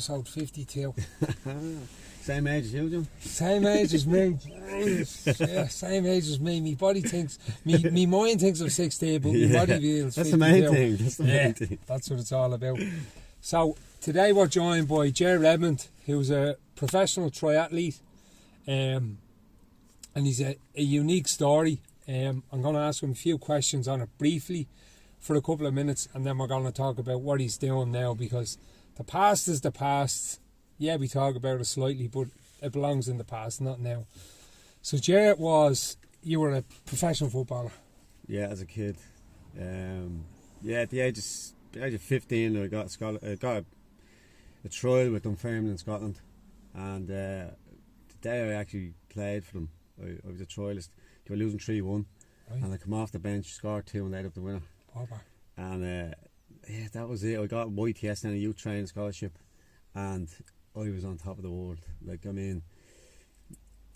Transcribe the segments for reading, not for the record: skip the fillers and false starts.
episode 52. Same age as you, Jim? Same age as me. Yeah, same age as me. My body thinks, me mind thinks I'm 16, but my body feels 52. That's the main thing. That's the main thing. That's what it's all about. So today we're joined by Ger Redmond, who's a professional triathlete, and he's a unique story. I'm going to ask him a few questions on it briefly for a couple of minutes, and then we're going to talk about what he's doing now, because the past is the past. Yeah, we talk about it slightly, but it belongs in the past, not now. So, Ger, you were a professional footballer? Yeah, as a kid. At the age of 15, I got a trial with Dunfermline in Scotland, and the day I actually played for them, I was a trialist. They were losing 3-1, right. And I come off the bench, scored 2 and laid up the winner. And that was it. I got a YTS and a youth training scholarship, and I was on top of the world. Like, I mean,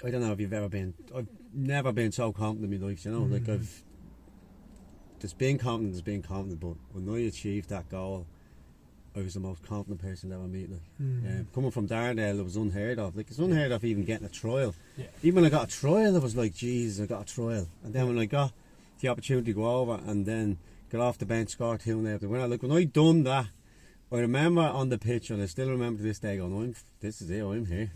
I don't know if you've ever been. I've never been so confident in my life, you know. Like, there's been confident, but when I achieved that goal, I was the most confident person I've ever met. Like, coming from Darndale, it was unheard of. Like, it's unheard of even getting a trial. Yeah. Even when I got a trial, I was like, Jesus, I got a trial. And then when I got the opportunity to go over and then get off the bench, score 2 and after winner. Like, when I done that, I remember on the pitch, and I still remember to this day going, this is it, I'm here.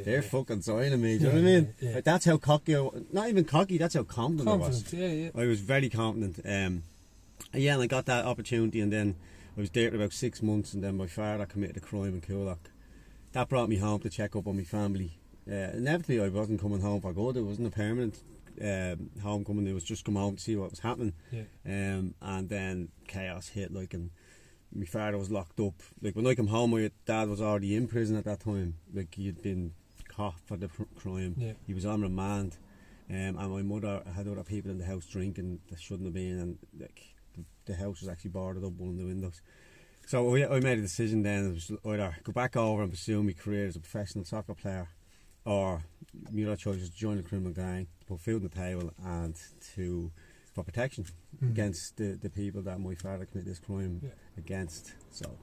They're fucking signing me, do you know what I mean? Yeah. Like, that's how cocky not even cocky, that's how confident I was. I was very confident. And I got that opportunity, and then I was there for about 6 months, and then my father committed a crime in Coolock. That brought me home to check up on my family. Inevitably, I wasn't coming home for good. It wasn't a permanent homecoming. It was just come home to see what was happening. And then chaos hit, like, and my father was locked up. Like, when I came home, my dad was already in prison at that time. Like, he had been caught for the crime. He was on remand, and my mother had other people in the house drinking that shouldn't have been, and like, the house was actually boarded up, one of the windows. So I made a decision then. It was either go back over and pursue my career as a professional soccer player, or my other choice was to join the criminal gang, to put food on the table, and for protection against the people that my father committed this crime against. So,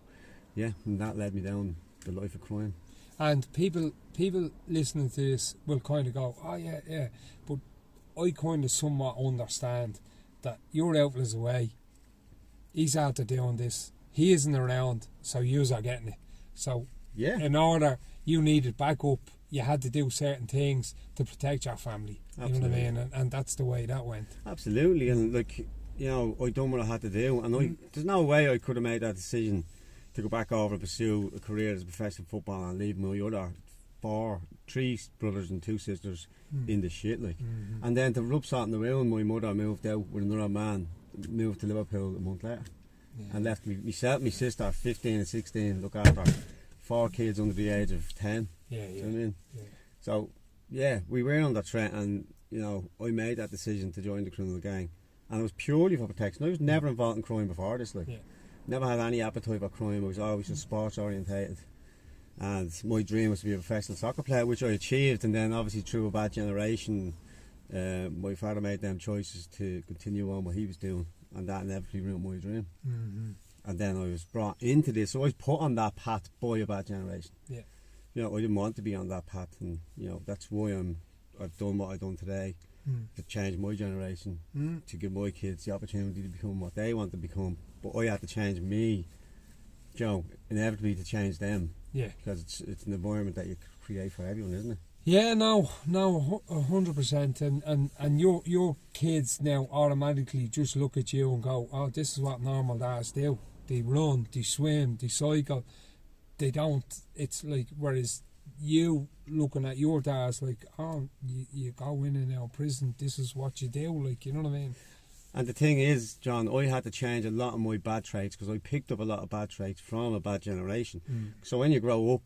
and that led me down the life of crime. And people listening to this will kind of go, oh yeah, but I kind of somewhat understand that your outlet is away. He's out there doing this. He isn't around, so yous are getting it. So, in order you needed backup, you had to do certain things to protect your family. Absolutely. You know what I mean? And that's the way that went. Absolutely. And like, you know, I done what I had to do, and there's no way I could have made that decision to go back over and pursue a career as a professional footballer and leave my other 3 brothers and 2 sisters in the shit, like. And then to rub salt in the wound, my mother moved out with another man, moved to Liverpool a month later, and left myself, my sister, 15 and 16, look after 4 kids under the age of 10. You know what I mean? So, we were on that threat, and, you know, I made that decision to join the criminal gang, and it was purely for protection. I was never involved in crime before this, like. Never had any appetite for crime. I was always just sports orientated, and my dream was to be a professional soccer player, which I achieved. And then obviously through a bad generation, my father made them choices to continue on what he was doing, and that inevitably ruined my dream. And then I was brought into this, so I was put on that path by a bad generation. You know, I didn't want to be on that path, and you know, that's why I've done what I've done today, to change my generation, to give my kids the opportunity to become what they want to become. But I had to change me, you know, inevitably to change them. Because it's an environment that you create for everyone, isn't it? Yeah, no, 100%. And your kids now automatically just look at you and go, oh, this is what normal dads do. They run, they swim, they cycle. They don't. It's like, whereas you looking at your dads like, oh, you go in and out of prison, this is what you do, like, you know what I mean? And the thing is, John, I had to change a lot of my bad traits, because I picked up a lot of bad traits from a bad generation. So when you grow up,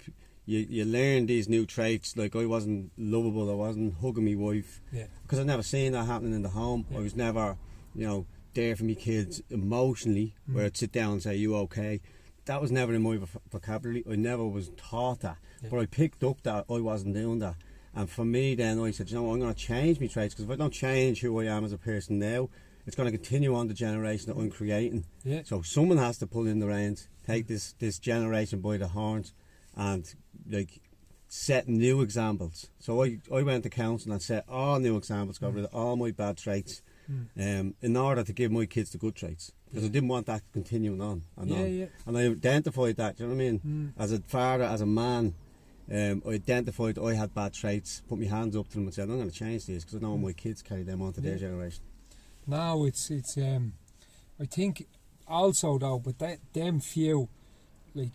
you learn these new traits. Like, I wasn't lovable, I wasn't hugging my wife, because I'd never seen that happening in the home. I was never, you know, there for me kids emotionally, where I'd sit down and say, you okay? That was never in my vocabulary. I never was taught that, but I picked up that I wasn't doing that. And for me then, I said, you know, I'm going to change my traits, because if I don't change who I am as a person now, it's going to continue on the generation that I'm creating. So someone has to pull in the reins, take this generation by the horns, and like setting new examples. So I went to council and set all new examples, got rid of all my bad traits, in order to give my kids the good traits, because I didn't want that continuing on and on. Yeah. And I identified that, do you know what I mean? As a father, as a man, I identified I had bad traits, put my hands up to them and said, I'm going to change these, because I don't want my kids carry them on to their generation. No, it's I think also though, but them few, like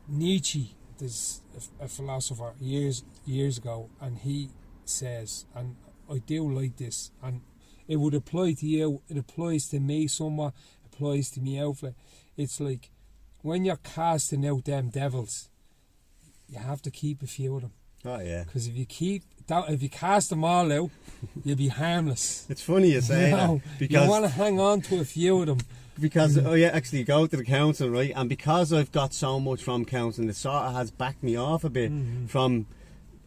Nietzsche, there's a philosopher years ago, and he says, and I do like this, and it would apply to you, it applies to me somewhat, applies to me outfit. It's like, when you're casting out them devils, you have to keep a few of them. Oh yeah. Because if you cast them all out, you'll be harmless. It's funny you say that, because you want to hang on to a few of them. Because I actually go to the council, right, and because I've got so much from council, it sort of has backed me off a bit from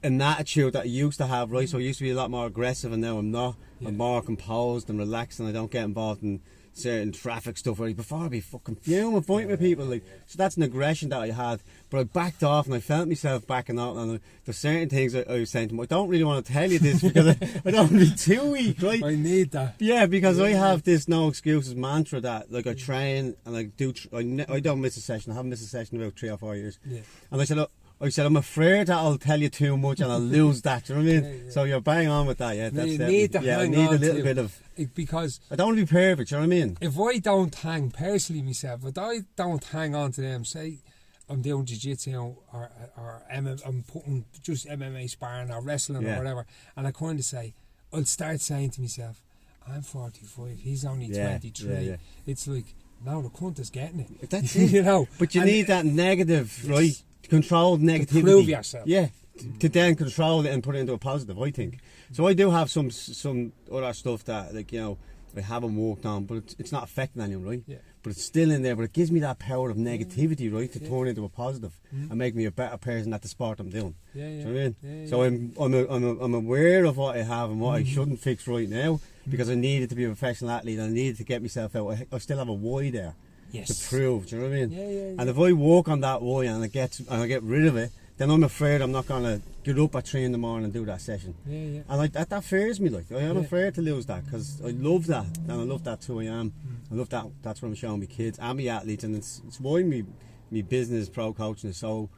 an attitude that I used to have, right. So I used to be a lot more aggressive, and now I'm not. I'm more composed and relaxed, and I don't get involved in certain traffic stuff. Right, before I'd be fucking fuming, fighting with people, like, so that's an aggression that I had. But I backed off, and I felt myself backing off. And there's certain things I was saying to them, I don't really want to tell you this because I don't want to be too weak, right? I need that. Yeah, because I have this no excuses mantra that, like, I train and I do. I don't miss a session. I haven't missed a session in about 3 or 4 years. Yeah. And I said, look, I'm afraid that I'll tell you too much and I'll lose that. Do you know what I mean? Yeah. So you're bang on with that. Yeah, that's you need to hang I need on a little bit of, because I don't want to be perfect. Do you know what I mean? If I don't hang, personally myself, if I don't hang on to them, say I'm doing jiu-jitsu or MMA, I'm putting just MMA sparring or wrestling or whatever, and I kind of say, I'll start saying to myself, I'm 45, he's only 23. Yeah. It's like, no, the cunt is getting it. That's it. You know, but you need that negative, right? Controlled negativity. To prove yourself. Yeah. To then control it and put it into a positive, I think. So I do have some other stuff that, like, you know, I haven't worked on, but it's not affecting anyone, right? Yeah. But it's still in there, but it gives me that power of negativity, right, to turn into a positive and make me a better person at the sport I'm doing. Yeah. Do you know what I mean? So I'm aware of what I have and what I shouldn't fix right now, because I needed to be a professional athlete and I needed to get myself out. I still have a why there to prove. Do you know what I mean? Yeah. And if I walk on that why and I get rid of it, then I'm afraid I'm not going to get up at 3 in the morning and do that session. Yeah. And that fears me. Like, I am afraid to lose that, because I love that, and I love that's who I am. I love that. That's what I'm showing my kids and my athletes, and it's why me business pro coaching is so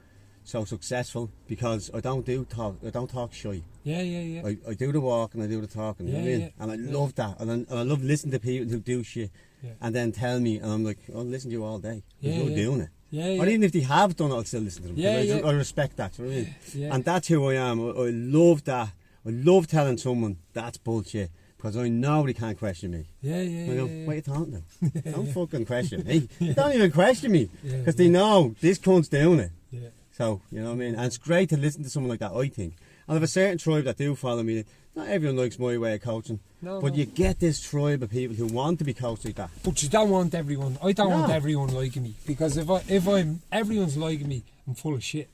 successful, because I don't talk shy. Yeah. I do the walk and I do the talking. You know what I mean? And I love that, and I love listening to people who do shit and then tell me, and I'm like, I'll listen to you all day. You're doing it. Or even if they have done it, I'll still listen to them. I respect that. You know what I mean? Yeah. And that's who I am. I love that. I love telling someone that's bullshit, because I know they can't question me. I go, what are you talking about? Don't fucking question me. Don't even question me, because they know this cunt's doing it. So, you know what I mean? And it's great to listen to someone like that, I think. And I have a certain tribe that do follow me. Not everyone likes my way of coaching, but you get this tribe of people who want to be coached like that. But you don't want everyone. I don't want everyone liking me, because if everyone's liking me, I'm full of shit.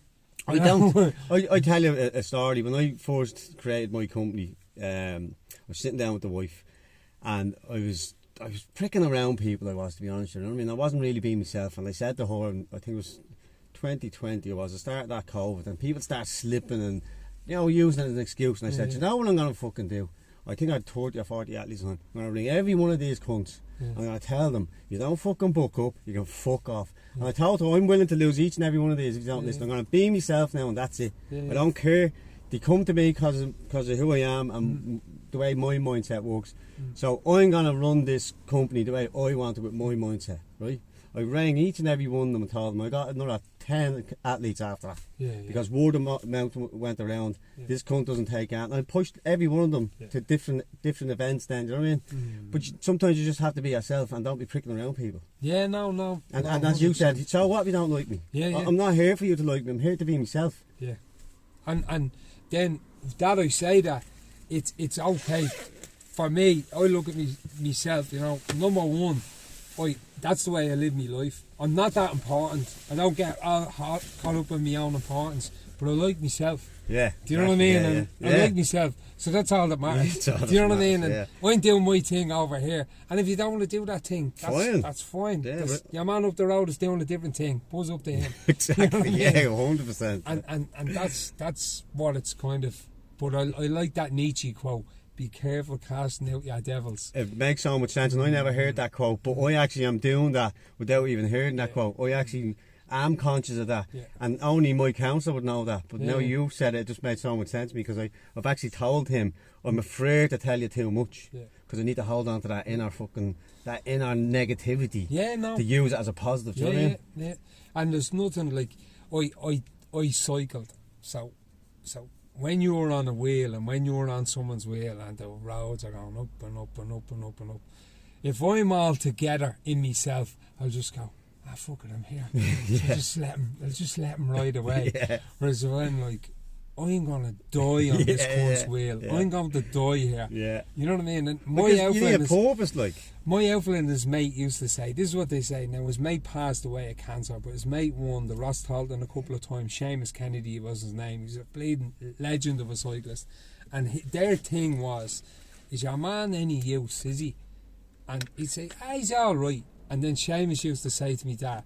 I don't. I tell you a story. When I first created my company, I was sitting down with the wife, and I was pricking around people. I was, to be honest. You know what I mean? I wasn't really being myself, and I said to her, and I think it was 2020. It was the start of that COVID, and people start slipping and, you know, using it as an excuse. And I said, you know what I'm going to fucking do? I think I had 30 or 40 athletes on. I'm going to ring every one of these cunts. I'm going to tell them, you don't fucking buck up, you can fuck off. And I told her, I'm willing to lose each and every one of these if you don't listen. I'm going to be myself now, and that's it. I don't care. They come to me because of who I am and the way my mindset works. So I'm going to run this company the way I want it with my mindset, right? I rang each and every one of them and told them I got another 10 athletes after that. Because word of mouth went around, this cunt doesn't take out. And I pushed every one of them to different events then, do you know what I mean? But sometimes you just have to be yourself and don't be pricking around people. No. And as you said, so what if you don't like me? I'm not here for you to like me, I'm here to be myself. And then that I say that, it's okay. For me, I look at myself, you know, number one, that's the way I live my life. I'm not that important. I don't get all caught up in my own importance, but I like myself. Yeah. Do you know what I mean? Yeah, And yeah. I like myself. So that's all that matters. That's all do you know that what I mean? matters, And I'm doing my thing over here. And if you don't want to do that thing, that's fine. Yeah, Your man up the road is doing a different thing. Buzz up to him. Exactly. You know Yeah, what I mean? 100%. And that's what it's kind of. But I like that Nietzsche quote. Be careful casting out your devils. It makes so much sense, and I never heard that quote, but I actually am doing that without even hearing that quote. I actually am conscious of that, and only my counsellor would know that. But now you said it, it just made so much sense to me, because I've actually told him I'm afraid to tell you too much, because I need to hold on to that inner negativity. To use it as a positive. Do you know what I mean? Yeah. And there's nothing like I cycled, so. When you're on a wheel and when you're on someone's wheel and the roads are going up and up and up and up and up, if I'm all together in myself, I'll just go, fuck it, I'm here. I'll just let him ride away. Whereas if I'm like, I'm going to die on this cunt's wheel. I'm going to die here. You know what I mean? And my outfit, his mate used to say, this is what they say. Now, his mate passed away of cancer, but his mate won the Rosthalton a couple of times. Seamus Kennedy was his name. He's a bleeding legend of a cyclist. And their thing was, is your man any use, is he? And he'd say, he's all right. And then Seamus used to say to me, Dad,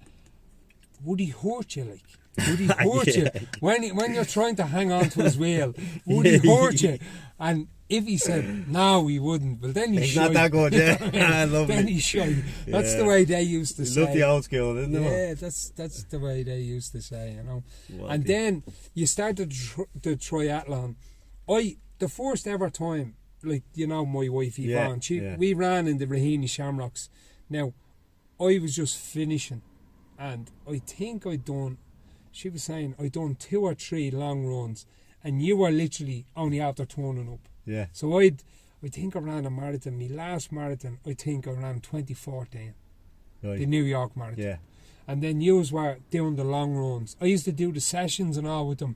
would he hurt you like? Would he hurt you? When you're trying to hang on to his wheel, would he hurt you? And if he said, no, he wouldn't, well then he's not that good, I love then he's shy. That's the way they used to say. Love the old school, isn't it? Yeah, that's the way they used to say, you know. And then you started the triathlon. The first ever time, like, you know, my wife Yvonne, we ran in the Raheny Shamrocks. Now, I was just finishing, and I think she was saying I'd done 2 or 3 long runs, and you were literally only after turning up. Yeah. So I think I ran a marathon. My last marathon, I think I ran 2014. Right. The New York Marathon. Yeah. And then you were doing the long runs. I used to do the sessions and all with them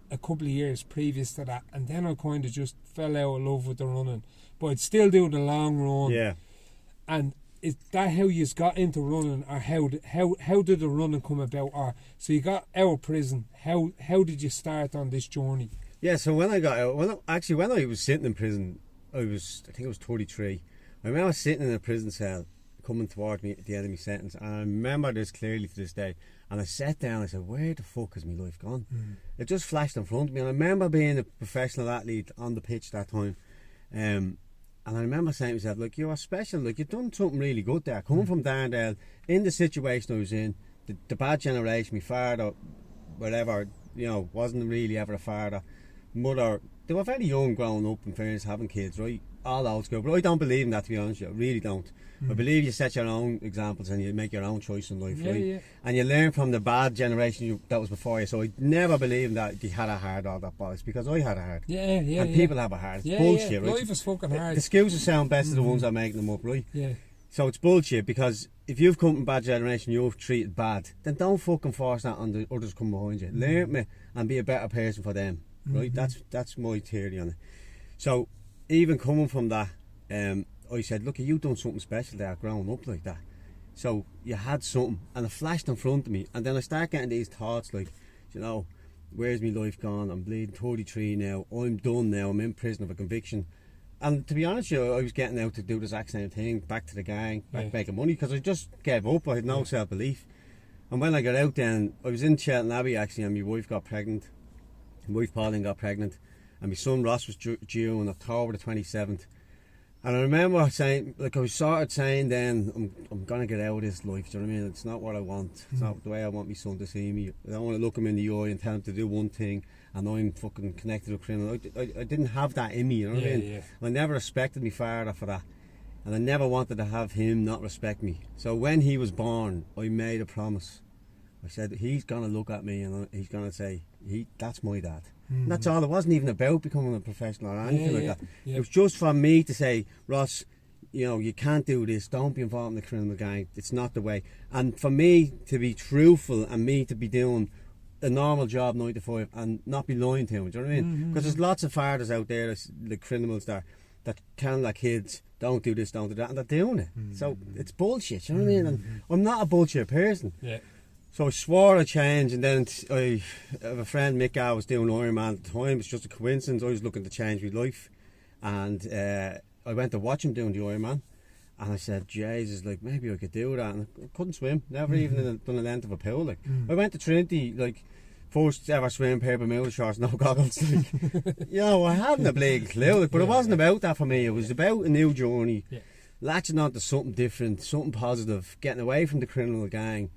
a couple of years previous to that, and then I kind of just fell out of love with the running. But I'd still do the long run. Yeah. And is that how you got into running, or how did the running come about? Or so you got out of prison, how did you start on this journey? Yeah, so when I got out, when I was sitting in prison, I think I was 33. I remember sitting in a prison cell coming toward me at the end of my sentence, and I remember this clearly to this day. And I sat down and I said, where the fuck has my life gone? It just flashed in front of me, and I remember being a professional athlete on the pitch that time. And I remember saying to myself, like, you are special, like, you've done something really good there. Coming from Darndale, in the situation I was in, the bad generation, my father, whatever, you know, wasn't really ever a father. Mother, they were very young growing up, in fairness, having kids, right? All old school. But I don't believe in that, to be honest with you. I really don't. I believe you set your own examples and you make your own choice in life, right? Yeah. And you learn from the bad generation that was before you. So I never believed that they had a hard, all that bollocks, because I had a hard. And people have a hard. It's bullshit, right? Life is fucking hard. The excuses sound best to the ones that are making them up, right? Yeah. So it's bullshit, because if you've come from a bad generation, you've treated bad, then don't fucking force that on the others come behind you. Learn me and be a better person for them, right? That's my theory on it. So even coming from that, I said, look, you've done something special there growing up like that. So you had something, and it flashed in front of me, and then I start getting these thoughts like, you know, where's my life gone? I'm bleeding 33 now, I'm done now, I'm in prison of a conviction. And to be honest with you, I was getting out to do the exact same thing, back to the gang, back making money, because I just gave up. I had no self-belief. And when I got out then, I was in Shelton Abbey actually, and my wife got pregnant. My wife Pauline got pregnant, and my son Ross was due on October the 27th. And I remember saying, like, I was sort of saying then, I'm going to get out of this life, do you know what I mean? It's not what I want. It's not the way I want my son to see me. I don't want to look him in the eye and tell him to do one thing, and I'm fucking connected with criminal. I didn't have that in me, you know what I mean? Yeah. I never respected my father for that. And I never wanted to have him not respect me. So when he was born, I made a promise. I said, he's going to look at me and he's going to say, that's my dad. And that's all. It wasn't even about becoming a professional or anything like that. It was just for me to say, Ross, you know, you can't do this. Don't be involved in the criminal gang. It's not the way. And for me to be truthful and me to be doing a normal job 9 to 5 and not be lying to him, do you know what I mean? Because there's lots of fathers out there, the criminals that tell their kids, don't do this, don't do that, and they're doing it. So it's bullshit, you know what I mean? And I'm not a bullshit person. Yeah. So I swore I'd change, and then I have a friend, Mick, I was doing Ironman at the time. It's just a coincidence. I was looking to change my life, and I went to watch him doing the Ironman, and I said, Jesus, like, maybe I could do that. And I couldn't swim, never even done a length of a pool. Like, I went to Trinity, like, first ever swim, pair of mule shorts, no goggles. Like, you know, I hadn't a bleeding clue, like, but it wasn't about that for me. It was about a new journey, latching on to something different, something positive, getting away from the criminal gang.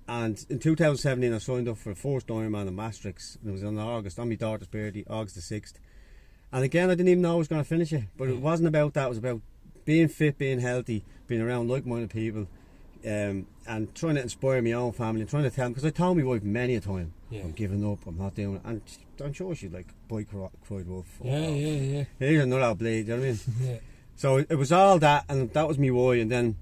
And in 2017 I signed up for the first Ironman in Maastricht, and it was in August, on my daughter's birthday, August the 6th. And again, I didn't even know I was going to finish it, but it wasn't about that. It was about being fit, being healthy, being around like-minded people, and trying to inspire my own family, and trying to tell them, because I told my wife many a time, I'm giving up, I'm not doing it, and I'm sure she's like, boy cried wolf. Here's another blade, you know what I mean? So it was all that, and that was me why. And then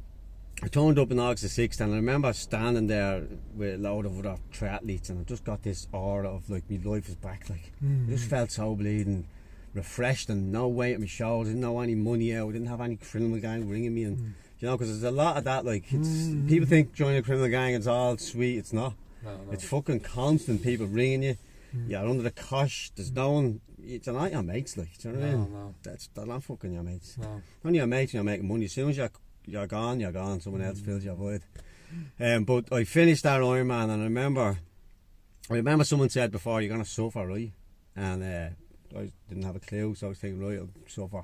I turned up in August the 6th, and I remember standing there with a load of other triathletes, and I just got this aura of like, my life is back, like, I just felt so bleeding refreshed, and no weight on my shoulders, didn't know any money out, didn't have any criminal gang ringing me, and you know, because there's a lot of that, like, it's people think joining a criminal gang is all sweet. It's not. No. It's fucking constant people ringing you. You're under the cosh, there's no one, it's not your mates, like, do you know what I mean? No. They're not fucking your mates. No. Only your mates, you're making money. As soon as you're gone, someone else fills your void. But I finished that Ironman, and I remember someone said before, you're going to suffer, right? And I didn't have a clue, so I was thinking, right, I'll suffer.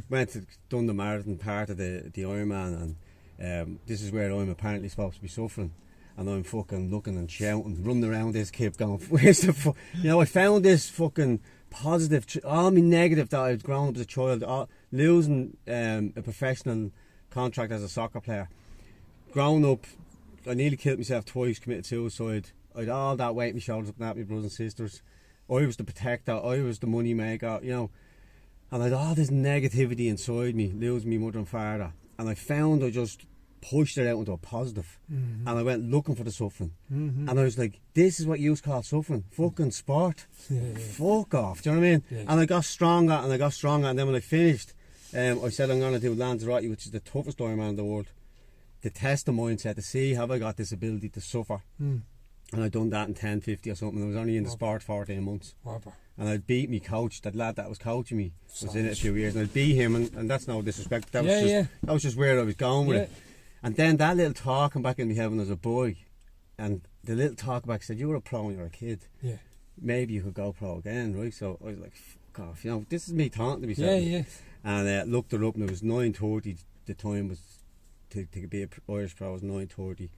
Went to done the marathon part of the Ironman, and this is where I'm apparently supposed to be suffering, and I'm fucking looking and shouting, running around this kid going, where's the fuck? You know, I found this fucking positive, all my negative that I'd grown up as a child, losing a professional contract as a soccer player, grown up, I nearly killed myself twice, committed suicide. I had all that weight on my shoulders looking at my brothers and sisters. I was the protector, I was the money maker, you know, and I had all this negativity inside me, losing my mother and father, and I found I just pushed it out into a positive, and I went looking for the suffering, and I was like, this is what you call suffering, fucking sport, fuck off, do you know what I mean? And I got stronger, and then when I finished, I said I'm going to do Lanzarote, which is the toughest Ironman in the world, to test the mindset, to see have I got this ability to suffer. And I'd done that in 10:50 or something. I was only in the sport 14 months. And I'd beat me coach, that lad that was coaching me, was in it a few years, and I'd beat him, and that's no disrespect, that was just where I was going with it. And then that little talking back in my head when I was a boy, and the little talk back said, you were a pro when you were a kid, maybe you could go pro again, right? So I was like, fuck off, you know, this is me talking to myself. And looked it up, and it was 9:30, the time was to be an Irish pro was 9:30.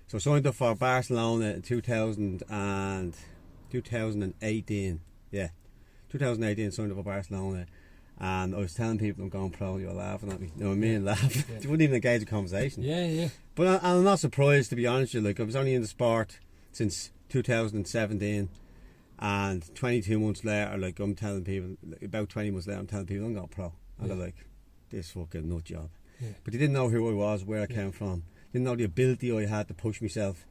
So I signed up for Barcelona in 2018. 2018 signed up for Barcelona, and I was telling people I'm going pro. You were laughing at me. You know what I mean? Laughing. You wouldn't even engage a conversation. But I'm not surprised, to be honest with you. Like, I was only in the sport since 2017, and 22 months later, like, I'm telling people, like, about 20 months later, I'm telling people I'm going pro. And they're like, this fucking nut job. But they didn't know who I was, where I came from. Didn't know the ability I had to push myself,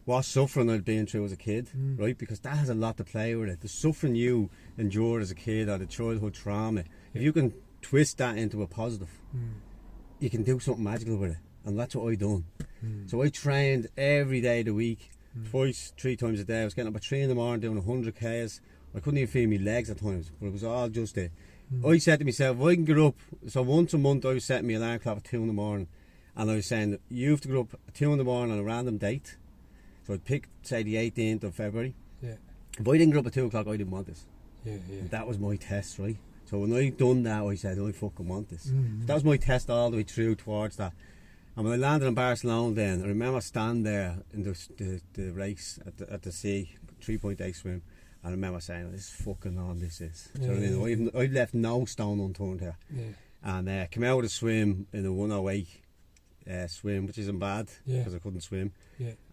what suffering I'd been through as a kid, right? Because that has a lot to play with it. The suffering you endured as a kid, or the childhood trauma, if you can twist that into a positive, you can do something magical with it. And that's what I done. So I trained every day of the week, twice, 3 times a day. I was getting up at 3 in the morning doing 100 Ks. I couldn't even feel my legs at times, but it was all just it. I said to myself, if I can get up, so once a month I was setting my alarm clock at 2 in the morning, and I was saying, you have to get up at 2 in the morning on a random date. So I'd pick, say, the 18th of February. If I didn't get up at 2 o'clock, I didn't want this. And that was my test, right? So when I done that, I said, I fucking want this. So that was my test all the way through towards that. And when I landed in Barcelona then, I remember standing there in the race at the sea, 3.8 swim, and I remember saying, this is fucking on, this is. So I left no stone unturned here. And came out of the swim in a 108 swim, which isn't bad, because I couldn't swim.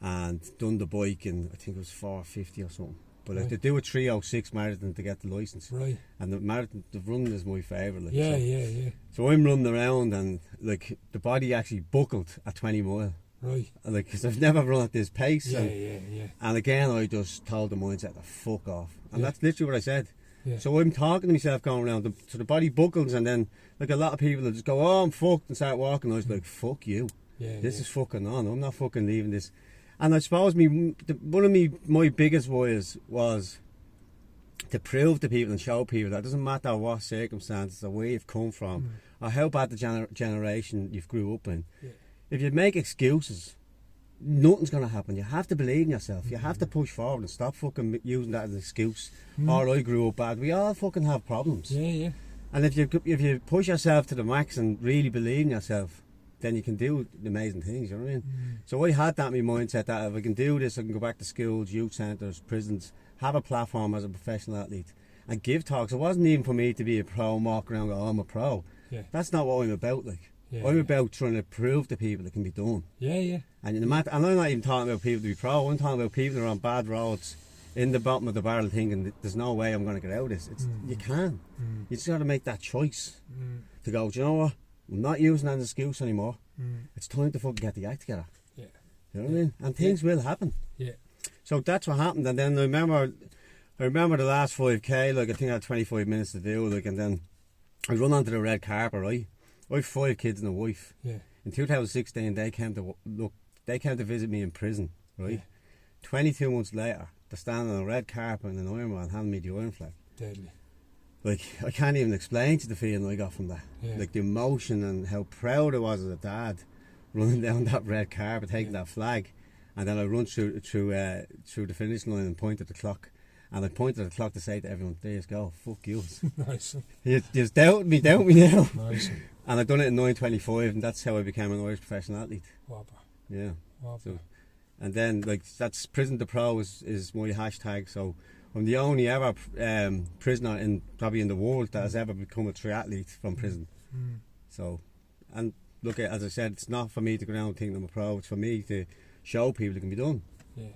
And done the bike in, I think it was 450 or something. But like, they do a 306 marathon to get the licence. And the marathon, the running is my favourite. Like, so I'm running around, and like, the body actually buckled at 20 mile. And like, because I've never run at this pace. And again, I just told the mindset to fuck off. And that's literally what I said. So I'm talking to myself going around, so the body buckles, and then like a lot of people will just go, oh, I'm fucked, and start walking. I was like, fuck you. This is fucking on. I'm not fucking leaving this. And I suppose one of my biggest worries was to prove to people and show people that it doesn't matter what circumstances or where you've come from or how bad the generation you've grew up in. Yeah. If you make excuses, nothing's going to happen. You have to believe in yourself. You have to push forward and stop fucking using that as an excuse. Or I grew up bad. We all fucking have problems. Yeah, yeah. And if you push yourself to the max and really believe in yourself, then you can do amazing things, you know what I mean? So I had that in my mindset that if I can do this, I can go back to schools, youth centres, prisons, have a platform as a professional athlete and give talks. It wasn't even for me to be a pro and walk around and go, oh, I'm a pro. Yeah. That's not what I'm about, like. Yeah, I'm about trying to prove to people it can be done. Yeah, yeah. And I'm not even talking about people to be pro, I'm talking about people that are on bad roads in the bottom of the barrel thinking there's no way I'm going to get out of this. You can. You just got to make that choice to go, do you know what? I'm not using that as an excuse anymore. It's time to fucking get the act together. Yeah. You know what I mean? And things will happen. Yeah. So that's what happened. And then I remember the last 5k, like I think I had 25 minutes to do, like, and then I run onto the red carpet, right? I have 5 kids and a wife. Yeah. In 2016, they came to visit me in prison, right? Yeah. 22 months later, they're standing on a red carpet in an Iron Man handing me the Iron flag. Deadly. Like, I can't even explain to the feeling I got from that. Yeah. Like, the emotion and how proud I was as a dad running down that red carpet, taking that flag. And then I run through the finish line and point at the clock. And I pointed at the clock to say to everyone, there you go, fuck you. Nice. You just doubt me now. Nice. And I've done it in 9:25, and that's how I became an Irish professional athlete. Whopper. Yeah. Whopper. So, and then, like, that's prison to pro is my hashtag. So I'm the only ever prisoner probably in the world that has ever become a triathlete from prison. So, and look, as I said, it's not for me to go down thinking I'm a pro. It's for me to show people it can be done. Yeah.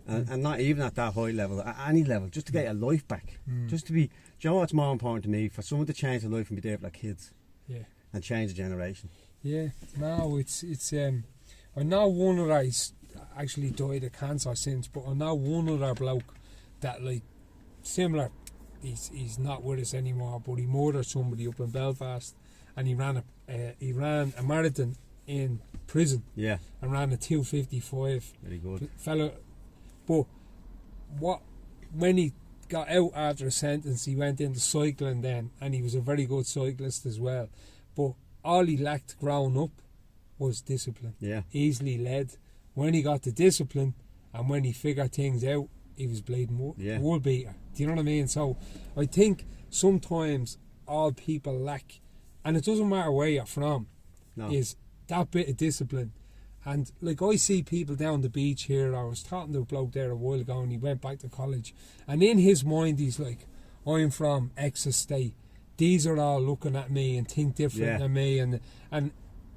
And not even at that high level, at any level, just to get your life back. Just to be, do you know what's more important to me? For someone to change their life and be there for their kids. Yeah. And change a generation. Yeah. No, it's I know one other, he's actually died of cancer since, but I know one other bloke that, like, similar, he's not with us anymore, but he murdered somebody up in Belfast, and he ran a marathon in prison. Yeah. And ran a 2:55. Very good. Fellow, but when he got out after a sentence, he went into cycling then, and he was a very good cyclist as well. But all he lacked growing up was discipline. Yeah. Easily led. When he got the discipline and when he figured things out, he was bleeding world beater. Do you know what I mean? So I think sometimes all people lack, and it doesn't matter where you're from, is that bit of discipline. And like, I see people down the beach here. I was talking to a bloke there a while ago, and he went back to college, and in his mind he's like, I'm from X estate, these are all looking at me and think different than me, and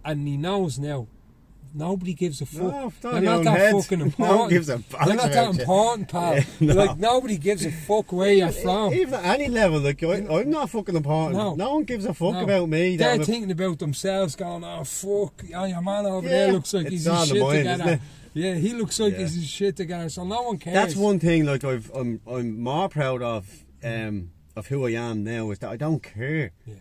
he knows now nobody gives a fuck. No, they're not that fucking important. No one gives a fuck. They're not that important, pal. Yeah, no. Like, nobody gives a fuck where you're from. Even at any level, like, I'm not fucking important. No one gives a fuck about me. They're thinking about themselves, going, oh fuck, oh, your man over there looks like he's his shit mind, together. Yeah, he looks like he's his shit together, so no one cares. That's one thing, like, I'm more proud of who I am now, is that I don't care. Yeah.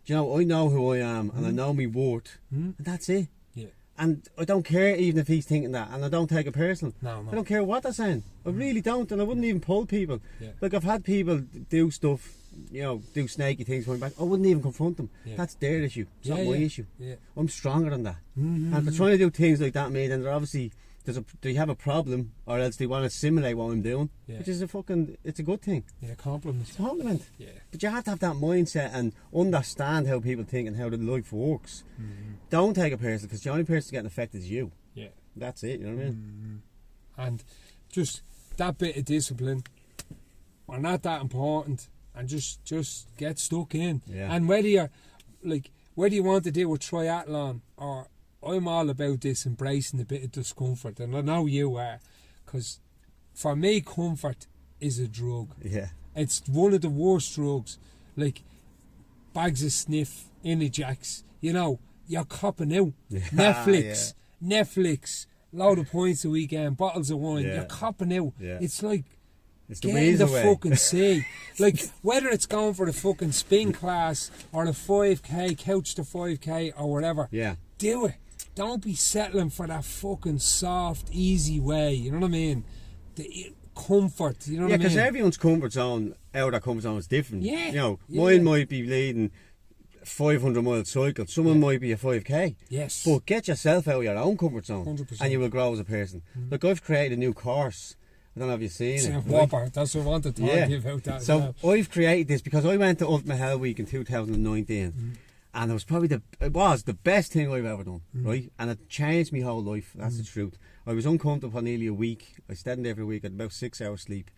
Do you know, I know who I am, and I know my worth, and that's it. Yeah. And I don't care even if he's thinking that, and I don't take it personal. No. I don't care what they're saying. I really don't, and I wouldn't even pull people. Yeah. Like, I've had people do stuff, you know, do snaky things going back. I wouldn't even confront them. Yeah. That's their issue. It's not my issue. Yeah. I'm stronger than that. And if they're trying to do things like that, mate, then they're obviously they have a problem, or else they want to simulate what I'm doing, which is it's a good thing. Yeah, compliment. It's a compliment. Yeah. But you have to have that mindset and understand how people think and how the life works. Don't take it personal, because the only person getting affected is you. Yeah. That's it, you know what I mean? And just that bit of discipline are not that important, and just get stuck in. Yeah. And whether you want to do a triathlon, or I'm all about this, embracing a bit of discomfort, and I know you are, because for me comfort is a drug. Yeah. It's one of the worst drugs. Like, bags of sniff, Jacks, you know, you're copping out. Netflix, load of points a weekend, bottles of wine, you're copping out. It's like, get in the fucking sea. Like, whether it's going for the fucking spin class or the 5k, couch to 5k or whatever, do it. don't be settling for that fucking soft, easy way. You know what I mean? The comfort. You know what I mean? Yeah, because everyone's comfort zone, out of their comfort zone is different. Yeah. You know, Yeah. mine might be leading 500-mile cycle. Someone might be a 5k. Yes. But get yourself out of your own comfort zone, 100%. and you will grow as a person. Look, I've created a new course. I don't know if you've seen It's it. a whopper. That's what I wanted to talk to you about that. So I've created this because I went to Ultimate Hell Week in 2019, and it was probably the best thing I've ever done, right? And it changed my whole life. That's the truth. I was uncomfortable for nearly a week. I stayed in there every week. I had about 6 hours sleep.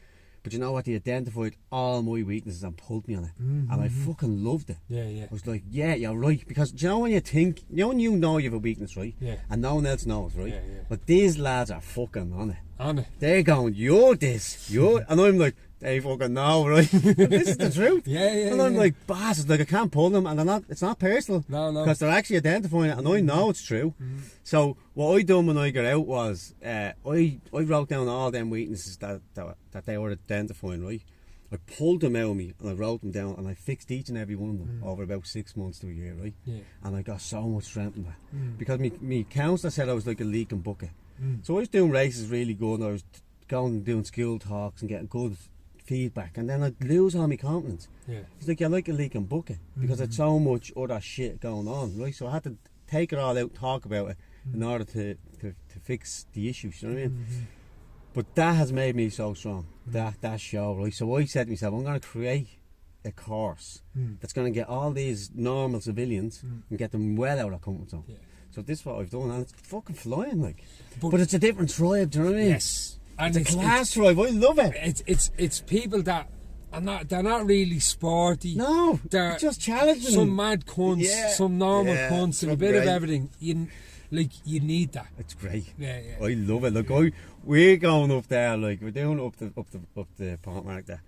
But you know what? They identified all my weaknesses and pulled me on it, and I fucking loved it. Yeah, yeah. I was like, yeah, you're right. Because do you know when you think, when you know you have a weakness, right? Yeah. And no one else knows, right? Yeah, yeah. But these lads are fucking on it. On it. They're going, you're this, you're, and I'm like, they fucking know, right? This is the truth. Yeah, yeah. And I'm yeah. like, bastards, like I can't pull them, and they're not. It's not personal. No, no. Because they're actually identifying it, and I know it's true. So what I done when I got out was, I wrote down all them weaknesses that they were identifying, right? I pulled them out of me and I wrote them down, and I fixed each and every one of them over about 6 months to a year, right? Yeah. And I got so much strength in that because me counsellor said I was like a leaking bucket. So I was doing races really good, and I was going and doing school talks and getting good feedback, and then I'd lose all my confidence. Yeah. He's like, you're like a leaking bucket because there's so much other shit going on, right? So I had to take it all out, talk about it in order to fix the issues, you know what I mean? But that has made me so strong, that show, right? So I said to myself, I'm going to create a course that's going to get all these normal civilians and get them well out of comfort zone. Yeah. So this is what I've done, and it's fucking flying, like. But it's a different tribe, do you know what I mean? Yes. And It's a class tribe, I love it. It's people that are not, they're not really sporty. No, They're it's just challenging. some mad cunts, Yeah, some normal yeah, cunts, and a it's bit of great. everything. You need that. It's great. Yeah, yeah. I love it. Look, we're going up there, like we're doing up the Pont Mark there,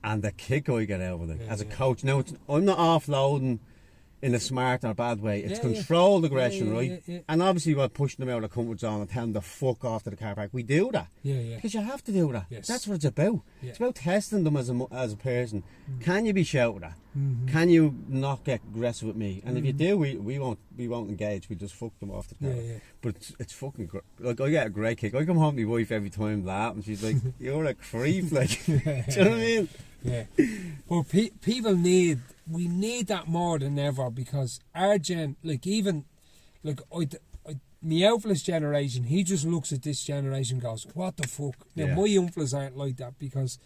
and the kick I get out of it as a coach. Now I'm not offloading in a smart or bad way. It's controlled aggression, right? Yeah. And obviously we're pushing them out of the comfort zone and telling them to fuck off to the car park. We do that. Yeah. Because you have to do that. Yes. That's what it's about. Yeah. It's about testing them as a person. Can you be shouted at? Can you not get aggressive with me? And if you do, we won't engage. We just fuck them off the car. Yeah. But it's fucking like I get a great kick. I come home to my wife every time laughing. She's like, "You're a creep." Like, do you know what I mean? Yeah. But people need that more than ever, because our gen, like even like my uncle's generation, he just looks at this generation and goes, what the fuck? Now Yeah. my uncles aren't like that, because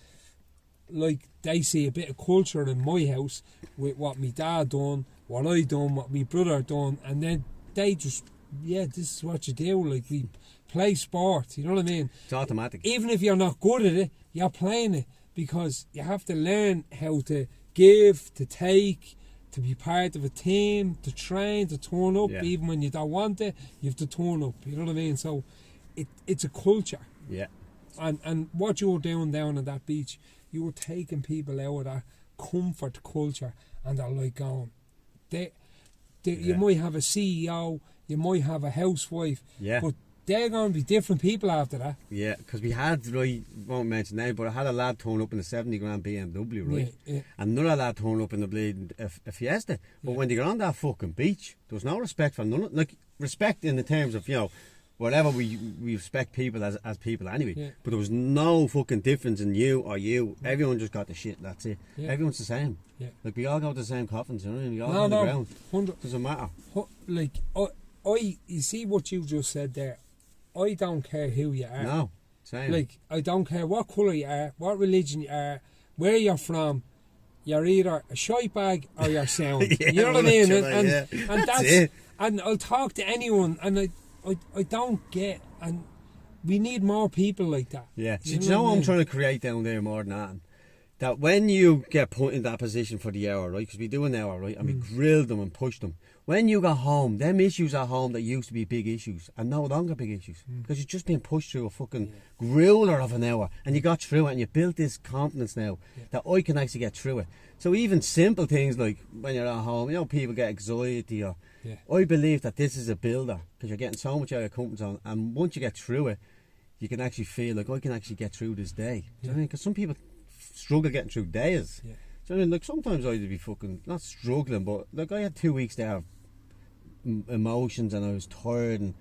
like they see a bit of culture in my house with what my dad done, what I done, what my brother done, and then they just, this is what you do. Like, we play sport, you know what I mean? It's automatic. Even if you're not good at it, you're playing it, because you have to learn how to give, to take, to be part of a team, to train, to turn up. Yeah. Even when you don't want it, you have to turn up, you know what I mean? So it's a culture. Yeah. And what you were doing down at that beach, you were taking people out of that comfort culture, and they're like going, you might have a CEO, you might have a housewife, but they're going to be different people after that. Yeah, because we had, right, won't mention name, but I had a lad turn up in a 70 grand BMW, right? Yeah. And another lad turn up in a bleeding a Fiesta. But when they got on that fucking beach, there was no respect for none. Like, respect in the terms of, whatever we respect people as people anyway. Yeah. But there was no fucking difference in you or you. Everyone just got the shit, that's it. Yeah. Everyone's the same. Yeah. Like, we all go to the same coffins, you know what I mean? We all go on the ground. 100. Doesn't matter. Like, you see what you just said there, I don't care who you are. No, same. Like, I don't care what colour you are, what religion you are, where you're from. You're either a shite bag or you're sound. Yeah, you know what I mean? And that's it. And I'll talk to anyone, and I don't get, and we need more people like that. Yeah. You Do you know know what what I I'm mean? trying to create down there more than that? That when you get put in that position for the hour, right? Because we do an hour, right? And we grill them and push them. When you go home, them issues at home that used to be big issues are no longer big issues. Because you've just been pushed through a fucking griller of an hour, and you got through it, and you built this confidence now that I can actually get through it. So even simple things like when you're at home, people get anxiety or... I believe that this is a builder, because you're getting so much out of your comfort zone, and once you get through it, you can actually feel like, I can actually get through this day. Do you know what I mean? Because some people struggle getting through days. Do you know what I mean? Like, sometimes I'd be fucking, not struggling, but like I had 2 weeks there of emotions, and I was tired and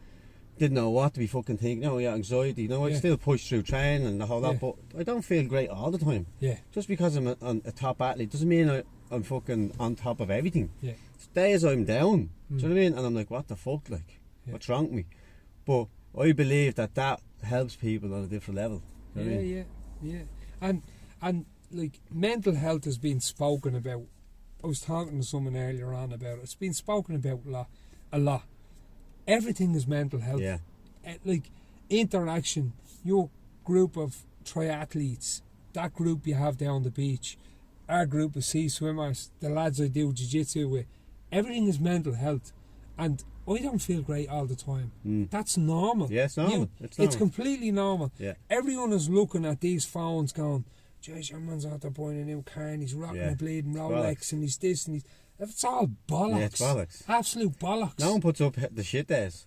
didn't know what to be fucking thinking. You know, yeah, anxiety. You know, I still push through training and the whole lot, but I don't feel great all the time. Yeah. Just because I'm a top athlete doesn't mean I'm fucking on top of everything. Yeah. Days I'm down. Do you know what I mean? And I'm like, what the fuck? Like, what's wrong with me? But I believe that helps people on a different level. You know what I mean? Yeah. And like mental health has been spoken about. I was talking to someone earlier on about it. It's been spoken about a lot. Everything is mental health. Yeah. Like interaction, your group of triathletes, that group you have down the beach, our group of sea swimmers, the lads I do jiu-jitsu with, everything is mental health. And I don't feel great all the time. That's normal. Yeah, it's normal. It's completely normal. Yeah. Everyone is looking at these phones going, "Jeez, your man's out there buying a new car and he's rocking a bleeding Rolex and he's this and he's..." It's all bollocks. Yeah, it's bollocks. Absolute bollocks. No one puts up the shit days.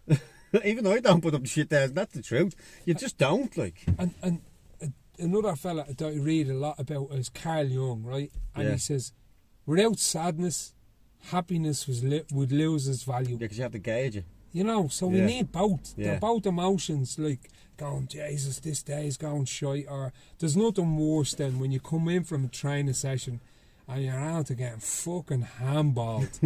Even I don't put up the shit days. That's the truth. You just don't, like. And another fella that I read a lot about is Carl Jung, right? And he says, without sadness, happiness would lose its value. Yeah, because you have to gauge it. You know, so we need both. Yeah. They're both emotions, like going, Jesus, this day's going shite, or there's nothing worse than when you come in from a training session and you're out to getting fucking handballed,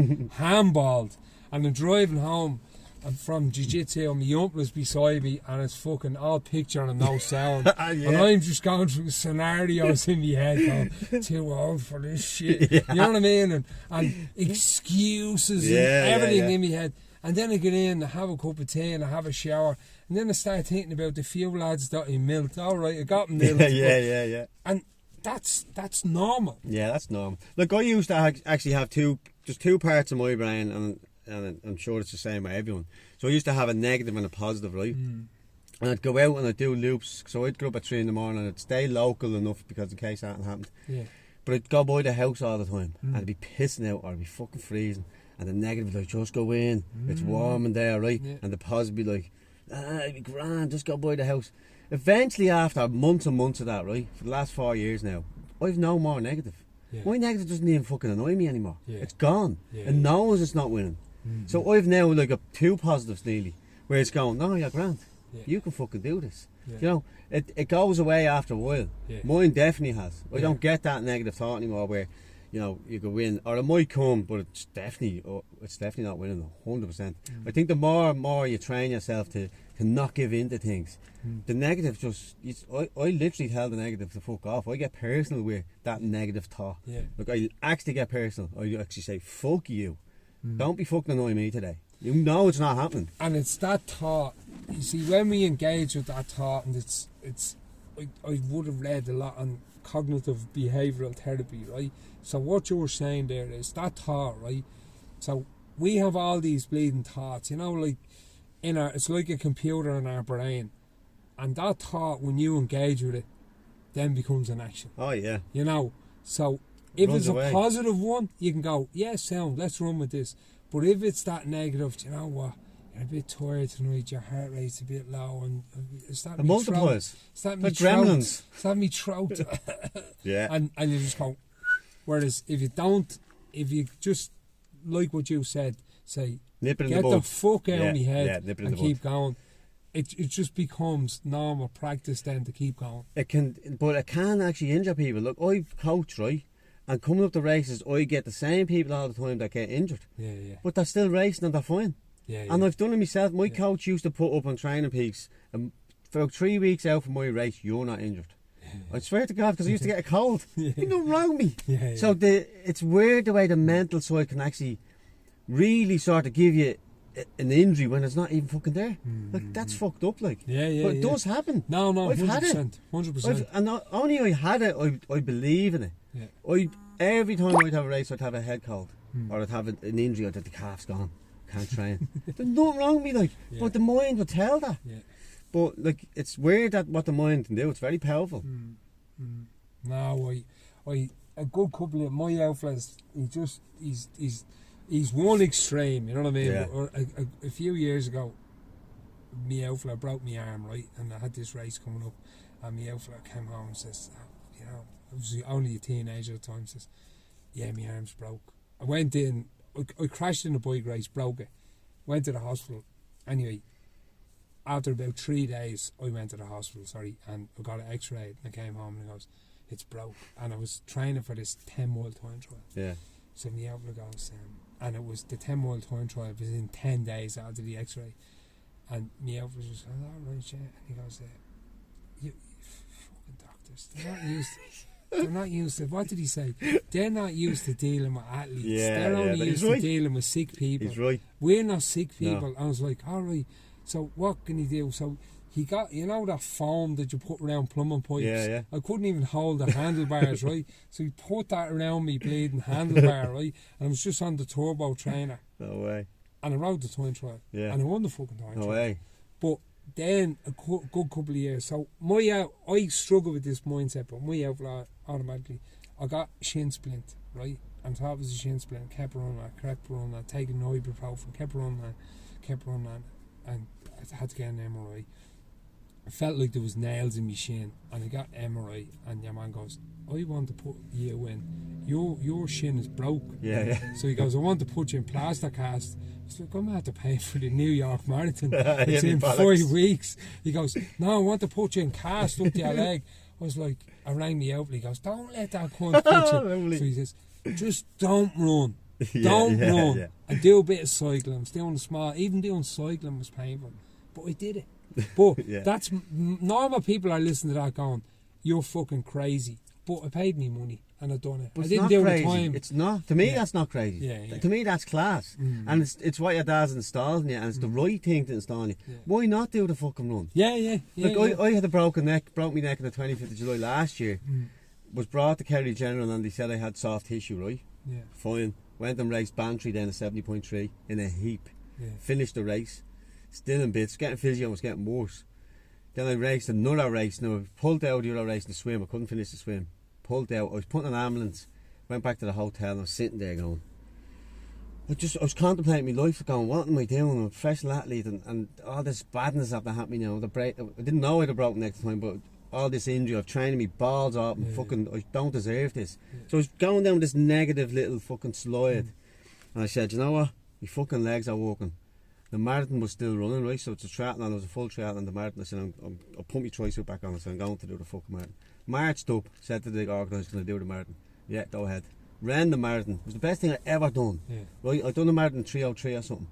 and I'm driving home and from jiu-jitsu and my uncle's beside me and it's fucking all picture and no sound. And I'm just going through scenarios in my head going, too old for this shit. You know what I mean? And excuses and everything in my head. And then I get in, I have a cup of tea and I have a shower. And then I start thinking about the few lads that I milked. All right, I got them milked. Yeah. And that's normal. Yeah, that's normal. Look, I used to actually have two parts of my brain, and I'm sure it's the same with everyone. So I used to have a negative and a positive, right? And I'd go out and I'd do loops. So I'd get up at 3 in the morning and I'd stay local enough because in case something happened. Yeah. But I'd go by the house all the time and I'd be pissing out or I'd be fucking freezing. And the negative would like, just go in, it's warm in there, right? Yeah. And the positive would be like, it'd be grand, just go by the house. Eventually, after months and months of that, right, for the last 4 years now, I've no more negative. Yeah. My negative doesn't even fucking annoy me anymore. Yeah. It's gone. Yeah, and knows it's not winning. So I've now like got 2 positives nearly, where it's going, no, you're grand. You can fucking do this. You know, it goes away after a while. Mine definitely has. I don't get that negative thought anymore where, you know, you could win, or it might come, but it's definitely not winning 100%. I think the more and more you train yourself to not give in to things, the negative just, I literally tell the negative to fuck off. I get personal with that negative thought. Like, I actually get personal. I actually say, fuck you. Don't be fucking annoying me today. You know it's not happening. And it's that thought. You see, when we engage with that thought, and I would have read a lot on cognitive behavioural therapy, right? So what you were saying there is that thought, right? So we have all these bleeding thoughts, you know, like it's like a computer in our brain, and that thought, when you engage with it, then becomes an action. Oh yeah. You know, so if it's a positive one, you can go, yeah, sound, let's run with this. But if it's that negative, you know what? You're a bit tired tonight, your heart rate's a bit low, and it's that it multiplies. It's that me gremlins. It's that me throat. Yeah. And you just go. Whereas if you just, like what you said, say, nip it in get the fuck out of my head and keep bud. going, it just becomes normal practice then to keep going. But it can actually injure people. Look, I coach, right? And coming up to races, I get the same people all the time that get injured. Yeah. But they're still racing and they're fine. Yeah. And I've done it myself. My coach used to put up on training peaks, and for 3 weeks out from my race, you're not injured. I swear to God, because I used to get a cold. You don't wrong me. So it's weird the way the mental side can actually really sort of give you an injury when it's not even fucking there. Like, that's fucked up, like. But it does happen. No, I've 100%. had it. 100%. And not only I had it, I believe in it. Every time I'd have a race, I'd have a head cold. Or I'd have an injury, I'd have the calf's gone. Can't train. There's nothing wrong with me, like. But the mind would tell that. But like, it's weird that what the mind can do. It's very powerful. No, a good couple of my outfits. He's one extreme. You know what I mean? Yeah. Or a few years ago, my outfit broke my arm, right, and I had this race coming up, and my outfit came home and says, you know, I was only a teenager at the time. Says, yeah, my arm's broke. I went in. I crashed in a bike race, broke it. Went to the hospital. Anyway, after about 3 days, I went to the hospital, and I got an x-ray, and I came home and he goes, it's broke. And I was training for this 10-mile time trial. Yeah. So my outlook goes, and it was the 10-mile time trial was in 10 days after the x-ray. And my outlook was, all right, yeah. And he goes, you fucking doctors, they're not used to, what did he say? They're not used to dealing with athletes. They're only used to dealing with sick people. He's right. We're not sick people. No. I was like, all right, so what can he do? So he got, that foam that you put around plumbing pipes? Yeah. I couldn't even hold the handlebars, right? So he put that around me bleeding handlebar, right? And I was just on the turbo trainer. No way. And I rode the time trial. Yeah. And I won the fucking time trial. No way. But then a good couple of years. So I struggle with this mindset, but my outlaw automatically, I got shin splint, right? And thought it was a shin splint. Kept running that, taking ibuprofen, kept running that, and I had to get an MRI. I felt like there was nails in my shin, and I got MRI, and your man goes, I want to put you in, your shin is broke. Yeah. So he goes, I want to put you in plaster cast. I was like, I'm going to have to pay for the New York Marathon. It's in 5 weeks. He goes, no, I want to put you in cast up to your leg. I was like, I rang me out, and he goes, don't let that cunt put you. So he says, just don't run. Don't run. Yeah. And do a bit of cycling. Even doing cycling was painful. But I did it. But that's normal people are listening to that going, you're fucking crazy. But I paid me money and I done it. But I didn't do crazy. the time. It's not. To me, that's not crazy. Yeah. To me, that's class. And it's what your dad's installing you, and it's the right thing to install you. Yeah. Why not do the fucking run? Yeah. I had a broke my neck on the 25th of July last year. Was brought to Kerry General, and they said I had soft tissue, right? Yeah. Fine. Went and raced Bantry then at 70.3 in a heap. Yeah. Finished the race. Still in bits. Getting physio was getting worse. Then I raced another race. Now, I pulled out the other race in the swim. I couldn't finish the swim. Pulled out. I was put in an ambulance. Went back to the hotel and I was sitting there going, I was contemplating my life, going, what am I doing? I'm a professional athlete, and all this badness after happening now. I didn't know I'd have broken next time, but all this injury, I've trained me balls up and I don't deserve this. So I was going down this negative little fucking slide. And I said, you know what? My fucking legs are working. The marathon was still running, right? So it's a triathlon, it was a full triathlon, the marathon. I said, I'll put my tri-suit back on. I said, I'm going to do the fucking marathon. Marched up, said to the organiser, going to do the marathon. Yeah, go ahead. Ran the marathon. It was the best thing I ever done. Yeah. Right? I done the marathon in 3:03 or something.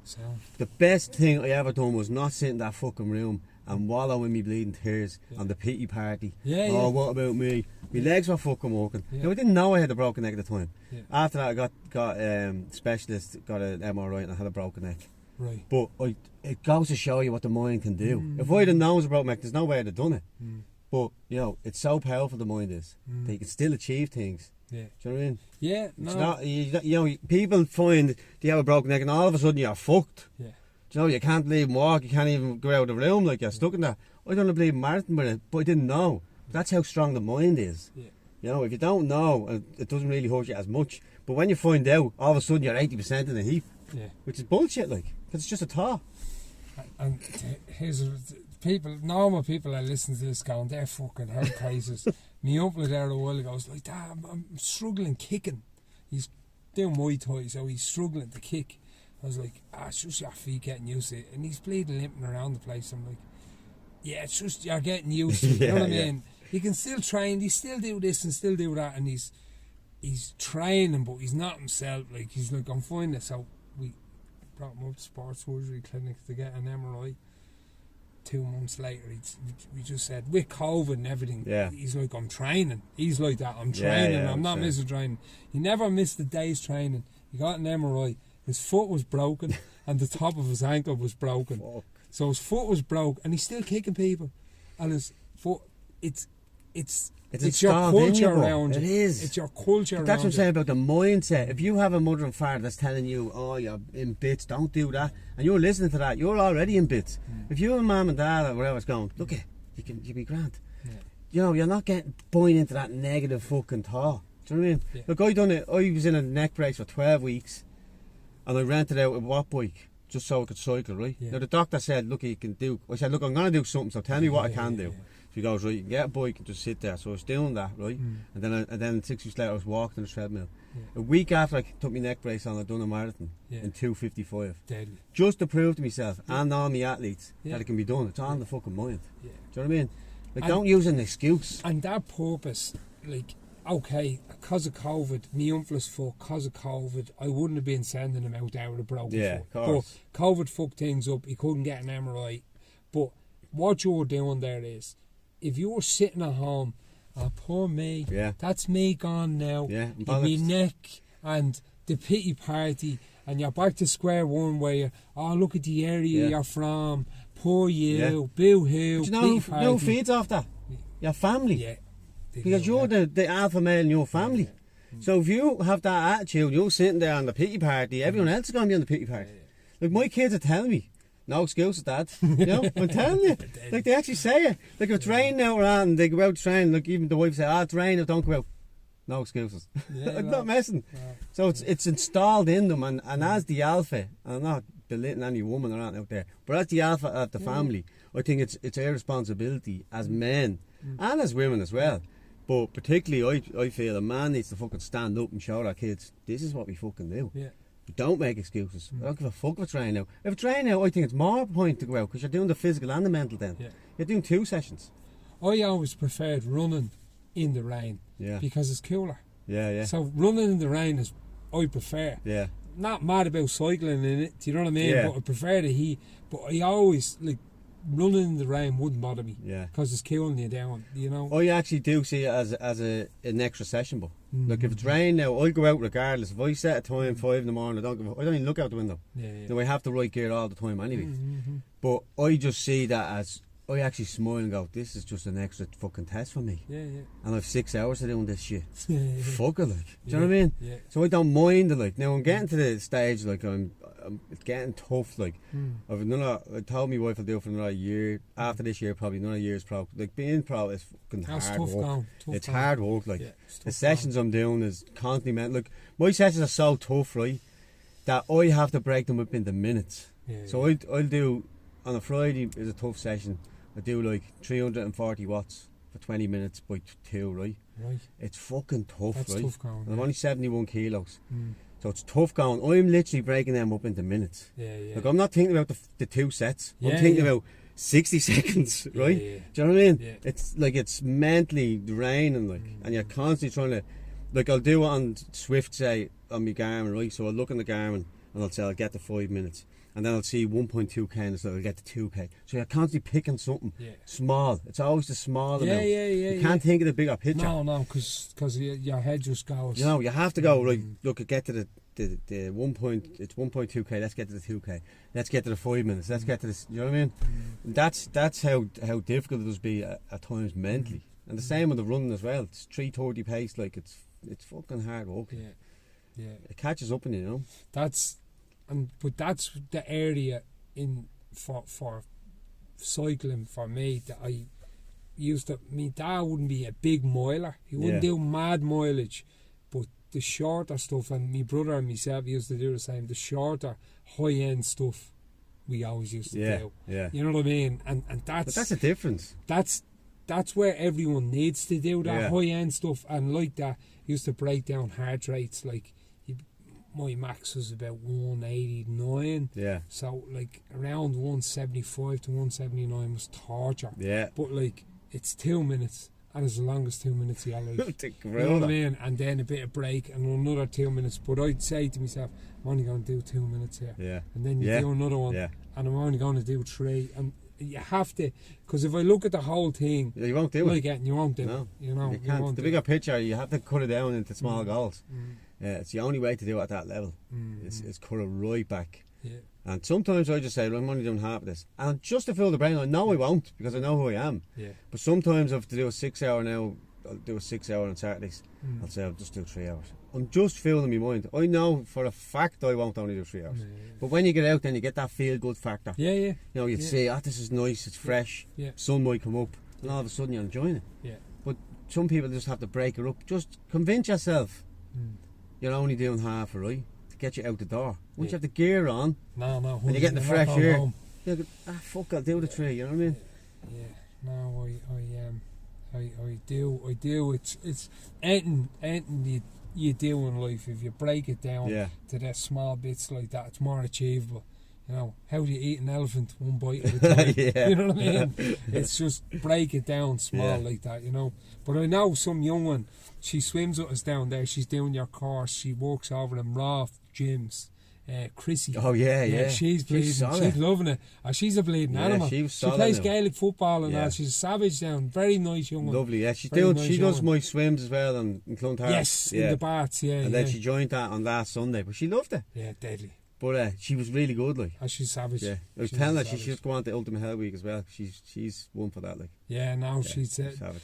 The best thing I ever done was not sit in that fucking room and wallow in me bleeding tears on the pity party. What about me? My legs were fucking working. Now, I didn't know I had a broken neck at the time. After that, I got specialist, got an MRI, and I had a broken neck. Right. But it goes to show you what the mind can do. If I'd have known it was a broken neck, there's no way I'd have done it. But, it's so powerful, the mind is, that you can still achieve things. Yeah. Do you know what I mean? Yeah, no. It's not, people find they have a broken neck and all of a sudden you're fucked. Yeah. Do you know, you can't even walk, you can't even go out of the room, like you're stuck in that. I done a bleeding marathon with it, but I didn't know. That's how strong the mind is. Yeah. If you don't know, it doesn't really hurt you as much. But when you find out, all of a sudden you're 80% in a heap. Yeah. Which is bullshit, like, because it's just a thought. And here's normal people are listening to this going, they're fucking head cases. Me uncle there a while ago was like, Dad, I'm struggling kicking. He's doing Muay Thai, so he's struggling to kick. I was like, it's just your feet getting used to it. And he's bleeding, limping around the place. I'm like, yeah, it's just you're getting used to it. You know what I mean? He can still train, he still do this and still do that, and he's training, but he's not himself. Like, he's like, I'm fine. So we brought him up to sports surgery clinic to get an MRI. 2 months later, we just said, with COVID and everything, he's like, I'm training. He's like that, I'm training, I'm not missing training. He never missed a day's training. He got an MRI. His foot was broken and the top of his ankle was broken. Fuck. So his foot was broke and he's still kicking people. And his foot, it's your culture around you. It is. It's your culture around you. That's what I'm saying about the mindset. If you have a mother and father that's telling you, oh, you're in bits, don't do that, and you're listening to that, you're already in bits. If you and mum and dad or whatever's going, look it, you'll be grand. Yeah. You're not getting buying into that negative fucking thought. Do you know what I mean? Yeah. Look, I was in a neck brace for 12 weeks and I rented out a watt bike just so I could cycle, right? Yeah. Now the doctor said, look, you can do, I said, look, I'm going to do something, so tell me what I can do. he goes, right, you can get a bike and just sit there. So I was doing that, right? And then 6 weeks later I was walking on the treadmill. A week after I took my neck brace on, I'd done a marathon in 2:55. Deadly. Just to prove to myself and all my athletes that it can be done. It's all in the fucking mind. Do you know what I mean? Like, don't use an excuse. And that purpose, like, okay, because of COVID, me umphless foot, because of COVID, I wouldn't have been sending him out there with a broken foot. Of course. But COVID fucked things up. He couldn't get an MRI. But what you're doing there is, if you were sitting at home, oh, poor me, that's me gone now. My neck and the pity party, and you're back to square one where you're, oh, look at the area you're from, poor you, boo-hoo, But you know who feeds off that? Your family. Yeah. Because you're the alpha male in your family. So if you have that attitude, you're sitting there on the pity party, everyone else is going to be on the pity party. Like, my kids are telling me, no excuses, Dad. You know, I'm telling you. Like, they actually say it. Like, if it's raining now and they go out training, like, even the wife say, it's raining, don't go out. No excuses. I'm not messing. So it's installed in them, and as the alpha, and I'm not belittling any woman or anything out there, but as the alpha of the family, I think it's our responsibility as men and as women as well. But particularly, I feel a man needs to fucking stand up and show our kids, this is what we fucking do. Don't make excuses. I don't give a fuck if it's raining out. If it's raining out, I think it's more point to go out, because you're doing the physical and the mental then. You're doing 2 sessions. I always preferred running in the rain because it's cooler. Yeah. So running in the rain is, I prefer. Not mad about cycling in it, do you know what I mean? But I prefer the heat. But I always, like, running in the rain wouldn't bother me. Because it's cooling you down, you know. I actually do see it as an extra session, but like, if it's raining now, I'll go out regardless. If I set a time 5 in the morning, I don't even look out the window. Now, I have the right gear all the time anyway. But I just see that as, I actually smile and go, this is just an extra fucking test for me. And I've 6 hours to doing this shit. Fuck it, like. Do you know what I mean? So I don't mind it, like. Now I'm getting to the stage, like, it's getting tough, like. I told my wife I'll do it for another year. After this year, probably another year's pro. Like, being pro is fucking hard work. It's hard work, like. The sessions I'm doing is constantly meant. Like, my sessions are so tough, right, that I have to break them up into minutes. So I'll do, on a Friday is a tough session, I do like 340 watts for 20 minutes by 2, right? It's fucking tough, That's right? tough going, and I'm only 71 kilos. So it's tough going. I'm literally breaking them up into minutes. Like, I'm not thinking about the 2 sets. I'm thinking about 60 seconds, right? Do you know what I mean? It's like, it's mentally draining, like, and you're constantly trying to, like, I'll do it on Swift, say, on my Garmin, right? So I'll look in the Garmin and I'll say I'll get to 5 minutes. And then I'll see 1.2k and so I'll get to 2k. So you're constantly picking something small. It's always the small amount. You can't think of the bigger picture. No, because your head just goes. You know, you have to go, right, look, get to the 1.2k, let's get to the 2k. Let's get to the 5 minutes, let's get to this, you know what I mean? That's how difficult it does be at times mentally. And the same with the running as well. It's 3:30 pace, like, it's fucking hard work. It catches up in you know. But that's the area in for cycling for me that I used to. My dad wouldn't be a big miler. He wouldn't do mad mileage, but the shorter stuff, and my brother and myself used to do the same. The shorter, high end stuff, we always used to do. You know what I mean? And that's. But that's a difference. That's where everyone needs to do that high end stuff, and like that used to break down heart rates. Like, my max was about 189. So, like, around 175 to 179 was torture. But, like, it's 2 minutes, and it's the longest 2 minutes of your life. You know what I mean? And then a bit of break, and another 2 minutes. But I'd say to myself, I'm only going to do 2 minutes here. And then you do another one, and I'm only going to do 3. And you have to, because if I look at the whole thing, you won't do it. You won't do it. You know, you can't. The bigger picture, you have to cut it down into small goals. It's the only way to do it at that level. It's cut it right back. And sometimes I just say, well, I'm only doing half of this. And just to fill the brain, I know I won't, because I know who I am. But sometimes I have to do a 6 hour now. I'll do a 6 hour on Saturdays. I'll say I'll just do 3 hours. I'm just filling my mind. I know for a fact I won't only do 3 hours. But when you get out, then you get that feel good factor. You know, you'd say, this is nice, it's fresh. Sun might come up, and all of a sudden you're enjoying it. But some people just have to break it up. Just convince yourself you're only doing half, right? To get you out the door. Once you have the gear on, and you're getting the fresh air, you go, fuck, I'll do the 3, you know what I mean? No, I do. It's anything you do in life. If you break it down to the small bits like that, it's more achievable. You know, how do you eat an elephant? One bite at a time. You know what I mean? It's just break it down small like that, you know. But I know some young one, she swims with us down there, she's doing your course, she works over in Raft gyms. Chrissy. Oh yeah. She's bleeding. She's loving it. She's a bleeding animal. She plays Gaelic football and all. She's a savage down. Very nice young one. Lovely, yeah. She does my swims as well in Clontarf. Yes, in the baths, And then she joined that on last Sunday, but she loved it. Yeah, deadly. But she was really good, like. She's savage. Yeah, I was telling her she should go on to Ultimate Hell Week as well. She's one for that, like. Yeah, now she's savage.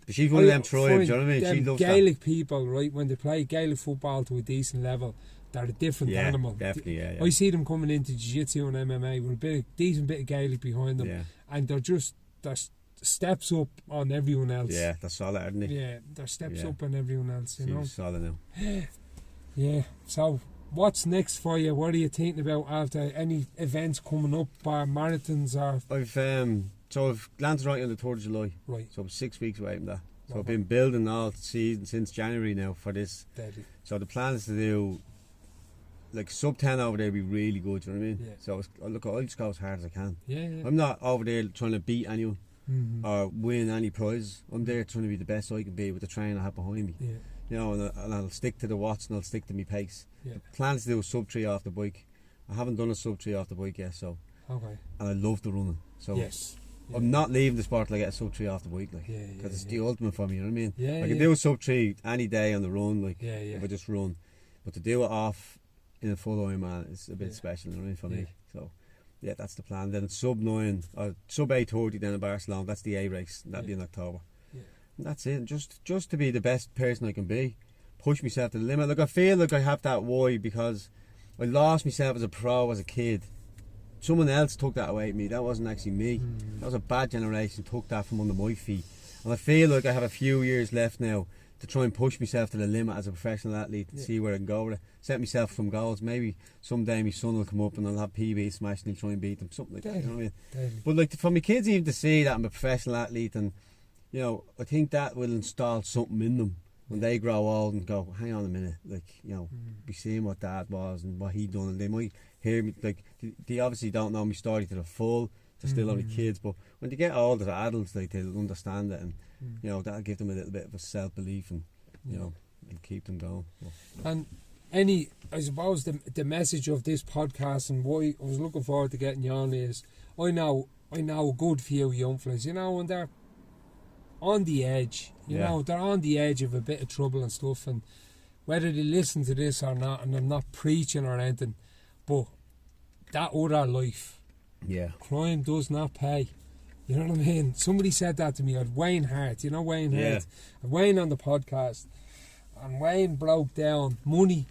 She's one of them tribes, you know what I mean? She loves Gaelic people, right? When they play Gaelic football to a decent level, they're a different animal. Definitely, yeah. I see them coming into jiu-jitsu and MMA with a decent bit of Gaelic behind them, and they're steps up on everyone else. Yeah, they're solid, aren't they? Yeah, they're steps up on everyone else. You know, solid now. Yeah. So, what's next for you? What are you thinking about after any events coming up, or marathons, or? I've landed right on the 3rd of July. Right. So I'm 6 weeks away from that. So I've been building all season since January now for this. Deadly. So the plan is to do like sub 10 over there would be really good, do you know what I mean? Yeah. So I'll just go as hard as I can. Yeah. I'm not over there trying to beat anyone or win any prize. I'm there trying to be the best I can be with the training I have behind me. Yeah. You know, and I'll stick to the watts and I'll stick to my pace. Yeah. The plan is to do a sub 3 off the bike. I haven't done a sub 3 off the bike yet, so. Okay. And I love the running. So yes. Yeah. I'm not leaving the sport till I get a sub 3 off the bike, like, because it's the ultimate for me, you know what I mean? I can do a sub 3 any day on the run, like, if I just run, but to do it off in a full Ironman is a bit special, you know what I mean, for me. So yeah, that's the plan. Then sub 9 or sub 8:30 then in Barcelona. That's the A race. That'll be in October. And that's it. Just to be the best person I can be, push myself to the limit. Like, I feel like I have that why because I lost myself as a pro as a kid. Someone else took that away from me. That wasn't actually me. That was a bad generation, took that from under my feet. And I feel like I have a few years left now to try and push myself to the limit as a professional athlete and see where I can go with it. Set myself some goals. Maybe someday my son will come up and I'll have PB smashed and he'll try and beat them. Something like that, you know what I mean? But like, for my kids even to see that I'm a professional athlete, and you know, I think that will install something in them when they grow old and go, hang on a minute, like, you know, be seeing what dad was and what he done, and they might hear me, like, they obviously don't know my story to the full, they're still only kids, but when they get older, they're adults, like, they'll understand it, and you know, that'll give them a little bit of a self-belief, and you know, and keep them going. And I suppose the message of this podcast and why I was looking forward to getting you on is, I know a good few young fellas, you know, and they're on the edge, you know, they're on the edge of a bit of trouble and stuff, and whether they listen to this or not, and I'm not preaching or anything, but that other life, crime does not pay. You know what I mean? Somebody said that to me. At Wayne Hart, you know Wayne Hart? Wayne on the podcast, and Wayne broke down money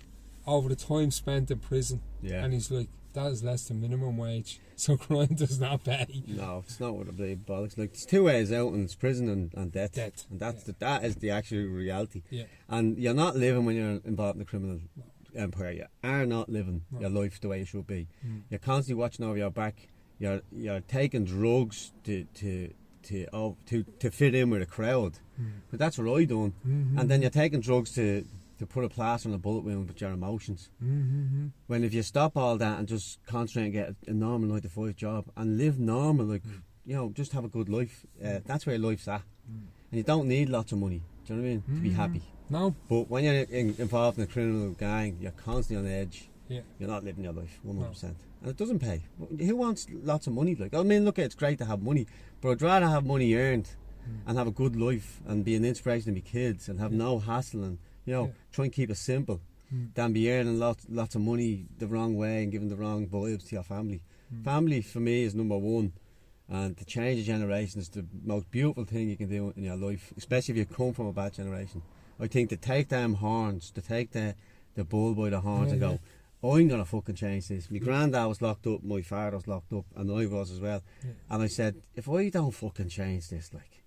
over the time spent in prison, and he's like, that is less than minimum wage, so crime does not pay. No, it's not what I believe, bollocks. Like, there's two ways out, and it's prison and death. And that's that is the actual reality. And you're not living when you're involved in the criminal empire. You are not living your life the way you should be. You're constantly watching over your back. You're taking drugs to fit in with a crowd. But that's what I done. And then you're taking drugs to put a plaster on a bullet wound with your emotions. When if you stop all that and just concentrate and get a normal 9 to 5 job and live normal, like, you know, just have a good life, that's where life's at. And you don't need lots of money, do you know what I mean, to be happy. No. But when you're involved in a criminal gang, you're constantly on edge. You're not living your life 100%. And it doesn't pay. Who wants lots of money? Like, I mean, look, it's great to have money, but I'd rather have money earned and have a good life and be an inspiration to my kids and have no hassle and, you know, try and keep it simple than be earning lots of money the wrong way and giving the wrong vibes to your family. Family for me is number one, and to change a generation is the most beautiful thing you can do in your life, especially if you come from a bad generation. I think to take them horns, to take the bull by the horns and go, I'm going to fucking change this. My granddad was locked up, my father was locked up, and I was as well. And I said, if I don't fucking change this, like,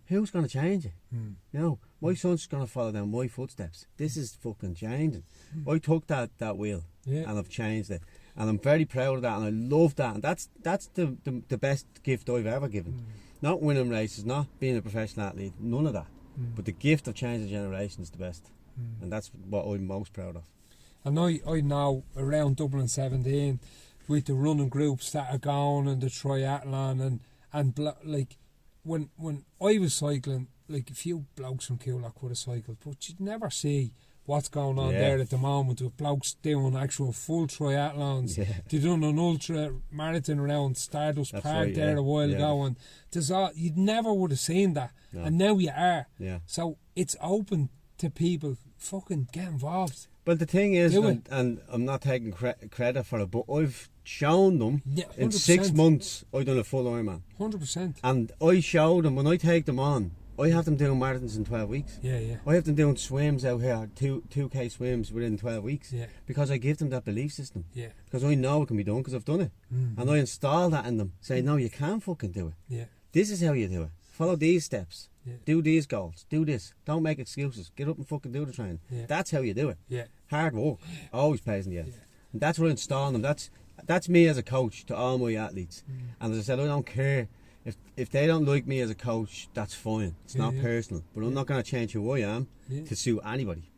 who's going to change it? You know, my son's going to follow down my footsteps. This is fucking changing. I took that wheel and I've changed it. And I'm very proud of that, and I love that. And that's the best gift I've ever given. Not winning races, not being a professional athlete, none of that. But the gift of changing generation is the best. And that's what I'm most proud of. And I know around Dublin 17, with the running groups that are going and the triathlon and like when I was cycling, like a few blokes from Coolock would have cycled, but you'd never see what's going on there at the moment with blokes doing actual full triathlons. They done an ultra marathon around Stardust Park a while ago, and you never would have seen that, and now you are. So it's open to people. Fucking get involved. But the thing is, and I'm not taking credit for it, but I've shown them in 6 months I've done a full Ironman. 100%. And I show them, when I take them on, I have them doing marathons in 12 weeks. I have them doing swims out here, 2K swims within 12 weeks. Because I give them that belief system. Because I know it can be done, because I've done it. And I install that in them, saying, no, you can fucking do it. This is how you do it. Follow these steps. Do these goals. Do this. Don't make excuses. Get up and fucking do the training. That's how you do it. Hard work always pays in the end. And that's what I install them. That's me as a coach to all my athletes. And as I said, I don't care if they don't like me as a coach. That's fine. It's not personal. But I'm not going to change who I am to suit anybody,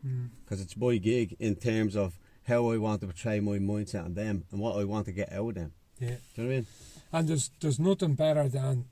because it's my gig in terms of how I want to portray my mindset on them and what I want to get out of them. Do you know what I mean? And there's nothing better than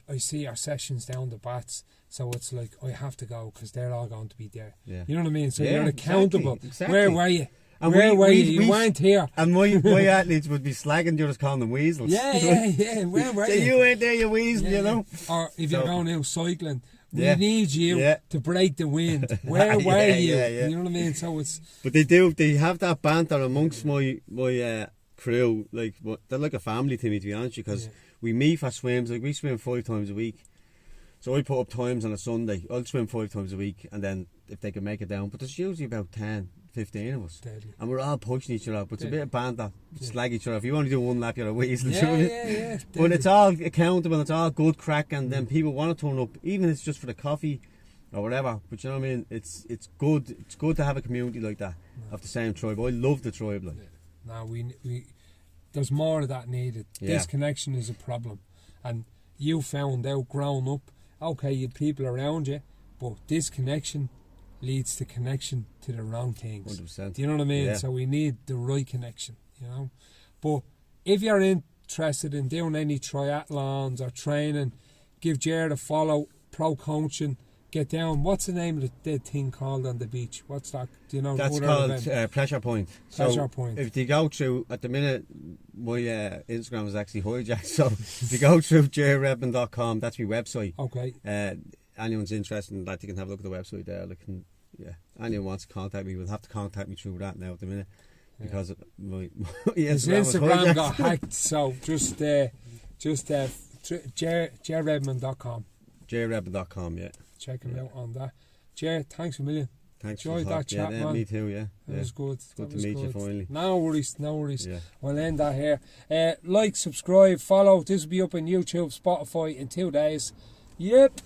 I see our sessions down the bats, so it's like I have to go because they're all going to be there. You know what I mean? So you're accountable. Exactly. Where were you? And where were you? You weren't here. And my athletes would be slagging you, just calling them weasels. Where were so you? you weren't there, you weasel, you know? Or if you're going out cycling, we need you to break the wind. Where were you? You know what I mean? So it's... But they have that banter amongst my crew. Like, they're like a family to me, to be honest, because we meet for swims. Like, we swim 5 times a week. So I put up times on a Sunday. I'll swim 5 times a week, and then if they can make it down. But there's usually about 10, 15 of us. Deadly. And we're all pushing each other out. But it's a bit of banter. Slag each other. If you only do one lap, you're a weasel. But it's all accountable. It's all good crack. And then people want to turn up, even if it's just for the coffee or whatever. But you know what I mean? It's good. It's good to have a community like that of the same tribe. I love the tribe. Like. Now we there's more of that needed. Disconnection is a problem, and you found out growing up. Okay, you had people around you, but disconnection leads to connection to the wrong things. 100%. Do you know what I mean? So we need the right connection, you know. But if you're interested in doing any triathlons or training, give Ger a follow. Pro coaching. Get down. What's the name of the thing called on the beach? What's that? Do you know? That's called Pressure Point. Pressure Point. If you go through, at the minute, my Instagram is actually hijacked. So if you go through gerredmond.com, that's my website. Okay. Anyone's interested in that, you can have a look at the website there. Anyone wants to contact me will have to contact me through that now at the minute, because my his Instagram got hacked. So just gerredmond.com. gerredmond.com, Check him out on that. Ger, thanks a million. Thanks. Enjoyed that chat, man. Me too, That was good. Good to meet you finally. No worries. We'll end that here. Like, subscribe, follow. This will be up on YouTube, Spotify in 2 days. Yep.